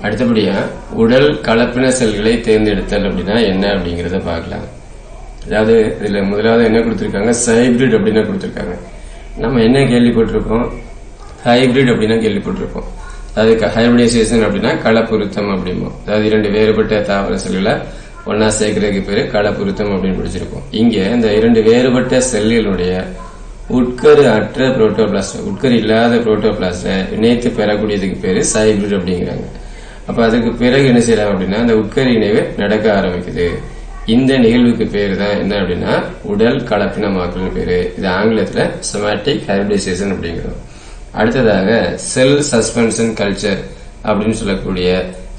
அடுத்தபடியா உடல் கலப்பின செல்களை தேர்ந்தெடுத்தல் அப்படின்னா என்ன அப்படிங்கறத பார்க்கலாம். அதாவது இதுல முதலாவது என்ன கொடுத்திருக்காங்க, ஹைபிரிட் அப்படின்னா கொடுத்திருக்காங்க. நம்ம என்ன கேள்விப்பட்டிருக்கோம், ஹைபிரிட் அப்படின்னா கேள்விப்பட்டிருக்கோம். அதாவது ஹைபிரிடைசேஷன் அப்படின்னா களப்பொருத்தம் அப்படிம்போம். அதாவது இரண்டு வேறுபட்ட தாவர செல்களை ஒன்னா சேர்க்கறதுக்கு பேரு களப்பொருத்தம் அப்படின்னு படிச்சிருக்கோம். இங்க இந்த இரண்டு வேறுபட்ட செல்களுடைய உட்கரு அற்ற புரோட்டோபிளாஸ்ட், உட்கரு இல்லாத புரோட்டோபிளாஸ்ட இணைத்து பெறக்கூடியதுக்கு பேரு ஹைபிரிட் அப்படிங்கிறாங்க. அப்ப அதுக்கு பிறகு என்ன செய்யலாம் அப்படின்னா அந்த உட்கரு இணைவு நடக்க ஆரம்பிக்குது. இந்த நிகழ்வுக்கு பேரு தான் என்ன அப்படின்னா உடல் கலப்பினமாக்கல் பேரு. இது ஆங்கிலத்துல சொமேட்டிக் ஹைபிரிடைசேஷன் அப்படிங்கிறோம். அடுத்ததாக செல் சஸ்பென்ஷன் கல்ச்சர் அப்படின்னு சொல்லக்கூடிய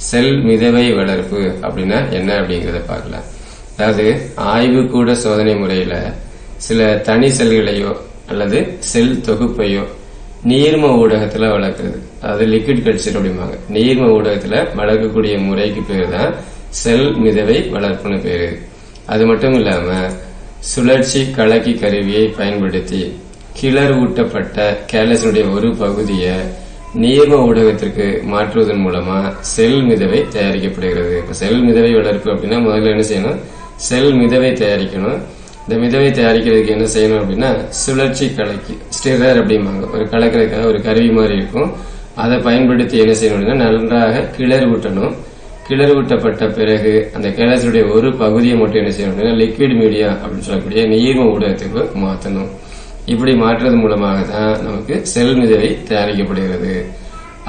செல் மிதவை வளர்ப்பு அப்படின்னா என்ன அப்படிங்கறத பார்க்கலாம். அதாவது ஆய்வுக்கூட சோதனை முறையில சில தனி செல்களையோ அல்லது செல் தொகுப்பையோ நீர்ம ஊடகத்துல வளர்க்கிறது, அதாவது லிக்விட் கல்ச்சர் அப்படிம்பாங்க. நீர்ம ஊடகத்துல வளர்க்கக்கூடிய முறைக்கு பேரு தான் செல் மிதவை வளர்ப்புன்னு பேரு. அது மட்டும் இல்லாம சுழற்சி கலக்கி கருவியை பயன்படுத்தி கிளர் ஊட்டப்பட்ட கேலஸினுடைய ஒரு பகுதியை நீர்ம ஊடகத்திற்கு மாற்றுவதன் மூலமா செல் மிதவை தயாரிக்கப்படுகிறது. இப்ப செல் மிதவை வளர்ப்பு அப்படின்னா முதல்ல என்ன செய்யணும், செல் மிதவை தயாரிக்கணும். இந்த மிதவை தயாரிக்கிறதுக்கு என்ன செய்யணும் அப்படின்னா சுழற்சி கலக்கி ஸ்டிரர் அப்படிம்பாங்க. ஒரு கலக்கிறதுக்காக ஒரு கருவி மாதிரி இருக்கும். அதை பயன்படுத்தி என்ன செய்யணும் அப்படின்னா நன்றாக கிளர் ஊட்டணும். கிளர் ஊட்டப்பட்ட பிறகு அந்த கேலஸுடைய ஒரு பகுதியை மட்டும் என்ன செய்யணும் அப்படின்னா லிக்விட் மீடியா அப்படின்னு சொல்லக்கூடிய நீர்ம ஊடகத்துக்கு மாற்றணும். இப்படி மாற்றுறது மூலமாக தான் நமக்கு செல் மிதவை தயாரிக்கப்படுகிறது.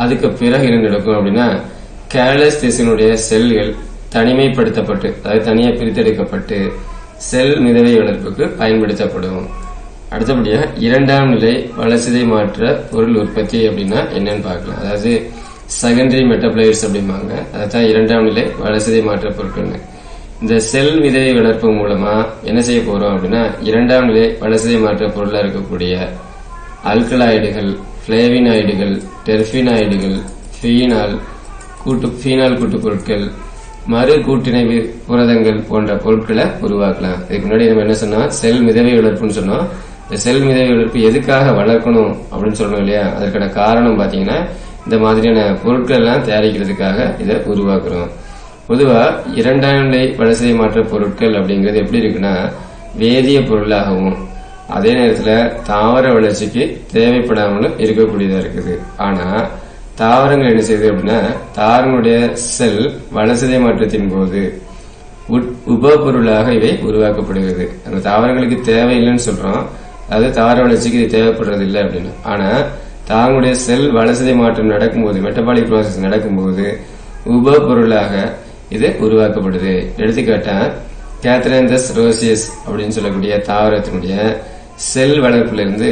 அதுக்கு பிறகு என்ன நடக்கும் அப்படின்னா கேலஸ் திசுனுடைய செல்கள் தனிமைப்படுத்தப்பட்டு, அதாவது தனியா பிரித்தெடுக்கப்பட்டு செல் மிதவை வளர்ப்புக்கு பயன்படுத்தப்படும். அடுத்தபடியா இரண்டாம் நிலை வளர்சிதை மாற்ற பொருள் உற்பத்தி அப்படின்னா என்னன்னு பார்க்கலாம். அதாவது செகண்டரி மெட்டபிளைட்ஸ் அப்படிம்பாங்க. அதான் இரண்டாம் நிலை வளர்சிதை மாற்ற பொருட்கள். இந்த செல் விதை வளர்ப்பு மூலமா என்ன செய்ய போறோம் அப்படின்னா இரண்டாம் நிலை வளர்சிதை மாற்ற பொருளா இருக்கக்கூடிய அல்கலாய்டுகள், பிளேவினாய்டுகள், டெர்பினாய்டுகள், ஃபீனால் கூட்டு பொருட்கள், மறு கூட்டிணைவு புரதங்கள் போன்ற பொருட்களை உருவாக்கலாம். இதுக்கு முன்னாடி நம்ம என்ன சொன்னோம், செல் மிதவை வளர்ப்புன்னு சொன்னோம். இந்த செல் மிதவை வளர்ப்பு எதுக்காக வளர்க்கணும் அப்படின்னு சொல்றோம் இல்லையா, அதற்கான காரணம் பாத்தீங்கன்னா இந்த மாதிரியான பொருட்கள் எல்லாம் தயாரிக்கிறதுக்காக இதை உருவாக்குறோம். பொதுவா இரண்டாம் நிலை வளர்சிதை மாற்ற பொருட்கள் அப்படிங்கிறது எப்படி இருக்குன்னா வேதிய பொருளாகவும் அதே நேரத்துல தாவர வளர்ச்சிக்கு தேவைப்படாமலும் இருக்கக்கூடியதா இருக்குது. ஆனா தாவரங்கள் என்ன செய்யுது அப்படின்னா தாவரங்களுடைய செல் வளர்சிதை மாற்றத்தின் போது உப பொருளாக இவை உருவாக்கப்படுகிறது. அந்த தாவரங்களுக்கு தேவையில்லைன்னு சொல்றோம், அது தாவர வளர்ச்சிக்கு இது தேவைப்படுறது இல்லை அப்படின்னு. ஆனா தாவரங்களுடைய செல் வளர்சிதை மாற்றம் நடக்கும்போது, மெட்டபாலிக் ப்ராசஸ் நடக்கும்போது உப பொருளாக இது உருவாக்கப்படுது. எடுத்துக்காட்டா கேத்ரேந்தஸ் ரோசியஸ் அப்படின்னு சொல்லக்கூடிய தாவரத்தினுடைய செல் வளர்ப்புல இருந்து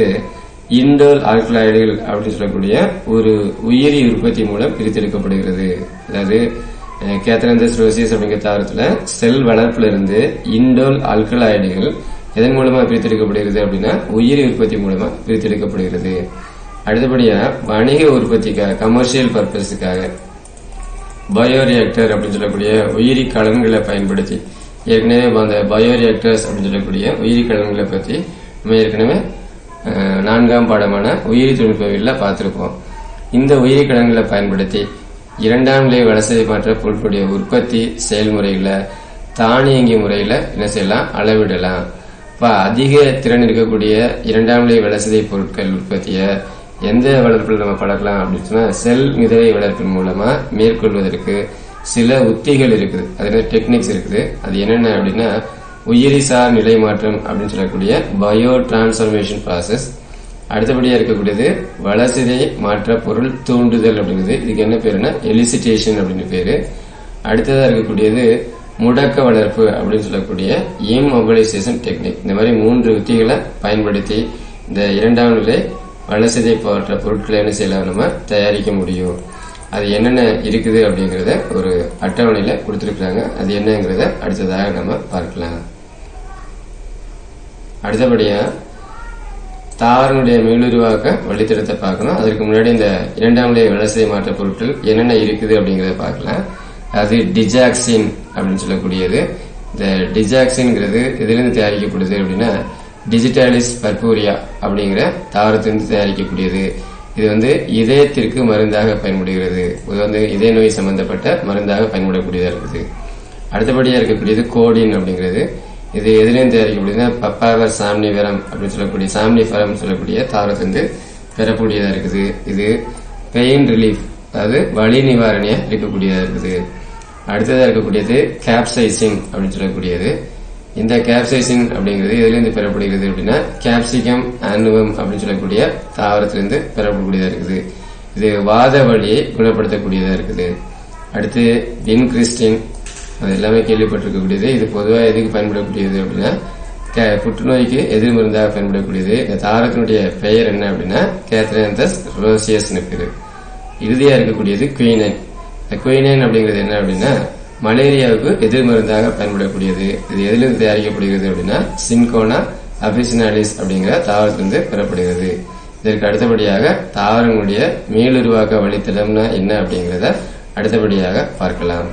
இண்டோல் ஆல்கலாய்டுகள் அப்படின்னு சொல்லக்கூடிய ஒரு உயிரி உற்பத்தி மூலம் பிரித்தெடுக்கப்படுகிறது. அதாவது கேத்ரேந்தஸ் ரோசியஸ் அப்படிங்கிற தாவரத்துல செல் வளர்ப்புல இருந்து இண்டோல் ஆல்கலாய்டுகள் எதன் மூலமா பிரித்தெடுக்கப்படுகிறது அப்படின்னா உயிரி உற்பத்தி மூலமா பிரித்தெடுக்கப்படுகிறது. அடுத்தபடியா வணிக உற்பத்திக்காக, கமர்ஷியல் பர்பஸுக்காக பயோரியாக்டர் அப்படின்னு சொல்லக்கூடிய உயிரி கலன்களை பயன்படுத்தி, ஏற்கனவே அந்த பயோரியாக்டர்ஸ் அப்படின்னு சொல்லக்கூடிய உயிரி கலன்களை பத்தி நம்ம ஏற்கனவே 4ஆம் பாடமான உயிரி தொழில்நுட்பவியல்ல பார்த்திருப்போம். இந்த உயிரி கலன்களை பயன்படுத்தி இரண்டாம் நிலை வளர்சிதை மாற்ற பொருட்களுடைய உற்பத்தி செயல்முறைகளை தானியங்கி முறையில என்ன செய்யலாம், அளவிடலாம். இப்ப அதிக திறன் இருக்கக்கூடிய இரண்டாம் நிலை வளர்சிதை பொருட்கள் உற்பத்திய எந்த வளர்ப்பில் நம்ம பழக்கலாம் அப்படின்னு சொன்னா செல் மிதவை வளர்ப்பின் மூலமா மேற்கொள்வதற்கு சில உத்திகள் இருக்குது, அதுல டெக்னிக்ஸ் இருக்குது. அது என்னென்ன அப்படின்னா உயிரிசார் நிலை மாற்றம் அப்படின்னு சொல்லக்கூடிய பயோ டிரான்ஸ்ஃபர்மேஷன் ப்ராசஸ். அடுத்தபடியா இருக்கக்கூடியது வளர்சிதை மாற்ற பொருள் தூண்டுதல் அப்படிங்கிறது. இதுக்கு என்ன பேருன்னா எலிசிட்டேஷன் அப்படின்னு பேரு. அடுத்ததா இருக்கக்கூடியது முடக்க வளர்ப்பு அப்படின்னு சொல்லக்கூடிய இம்மொபிலைசேஷன் டெக்னிக். இந்த மாதிரி 3 உத்திகளை பயன்படுத்தி இந்த இரண்டாம் நிலை வளர்சிதை மாற்ற பொருட்களை என்ன செய்யலாம், நம்ம தயாரிக்க முடியும். அது என்னென்ன இருக்குது அப்படிங்கறத ஒரு அட்டவணையில கொடுத்திருக்காங்க. அது என்னங்கிறத அடுத்ததாக நம்ம பார்க்கலாம். அடுத்தபடியா தாவரனுடைய மீளுருவாக்க வழித்தடத்தை பார்க்கணும். அதற்கு முன்னாடி இந்த இரண்டாம் நிலை வளர்சிதை மாற்ற பொருட்கள் என்னென்ன இருக்குது அப்படிங்கறத பார்க்கலாம். அது டிஜாக்சின் அப்படின்னு சொல்லக்கூடியது. இந்த டிஜாக்சின்ங்கிறது எதிலிருந்து தயாரிக்கப்படுது அப்படின்னா டிஜிட்டாலிஸ் பர்பூரியா அப்படிங்கிற தாவரத்திலிருந்து தயாரிக்கக்கூடியது. இது வந்து இதயத்திற்கு மருந்தாக பயன்படுகிறது. இது வந்து இதய நோய் சம்பந்தப்பட்ட மருந்தாக பயன்படக்கூடியதா இருக்குது. அடுத்தபடியா இருக்கக்கூடியது கோடின் அப்படிங்கிறது. இது எதிலேருந்து தயாரிக்கக்கூடியதுன்னா பப்பாவர் சாம்னிவரம் அப்படின்னு சொல்லக்கூடிய சாம்னிஃபரம் சொல்லக்கூடிய தாவரத்திலிருந்து பெறக்கூடியதா இருக்குது. இது பெயின் ரிலீஃப், அதாவது வலி நிவாரணியா இருக்கக்கூடியதா இருக்குது. அடுத்ததா இருக்கக்கூடியது கேப்சைசின் அப்படின்னு சொல்லக்கூடியது. இந்த கேப்சைசின் அப்படிங்கிறது எதிலிருந்து பெறப்படுகிறது அப்படின்னா கேப்சிகம் ஆனுவம் அப்படின்னு சொல்லக்கூடிய தாவரத்திலிருந்து பெறப்படக்கூடியதா இருக்குது. இது வாத வலியை குணப்படுத்தக்கூடியதா இருக்குது. அடுத்து வின்கிறிஸ்டின், அது எல்லாமே கேள்விப்பட்டிருக்கக்கூடியது. இது பொதுவாக எதுக்கு பயன்படக்கூடியது அப்படின்னா புற்றுநோய்க்கு எதிர் மருந்தாக பயன்படக்கூடியது. இந்த தாவரத்தினுடைய பெயர் என்ன அப்படின்னா கேத்ரியாந்தஸ் ரோசியஸ் பேரு. இறுதியா இருக்கக்கூடியது குயினைன். இந்த குயினைன் அப்படிங்கிறது என்ன அப்படின்னா மலேரியாவுக்கு எதிர் மருந்தாக பயன்படக்கூடியது. இது எதிலிருந்து தயாரிக்கப்படுகிறது அப்படின்னா சின்கோனா அபிசினாலிஸ் அப்படிங்கிற தாவரத்திலிருந்து பெறப்படுகிறது. இதற்கு அடுத்தபடியாக தாவரங்களுடைய மீளுருவாக்க வழித்தடம்னா என்ன அப்படிங்கிறத அடுத்தபடியாக பார்க்கலாம்.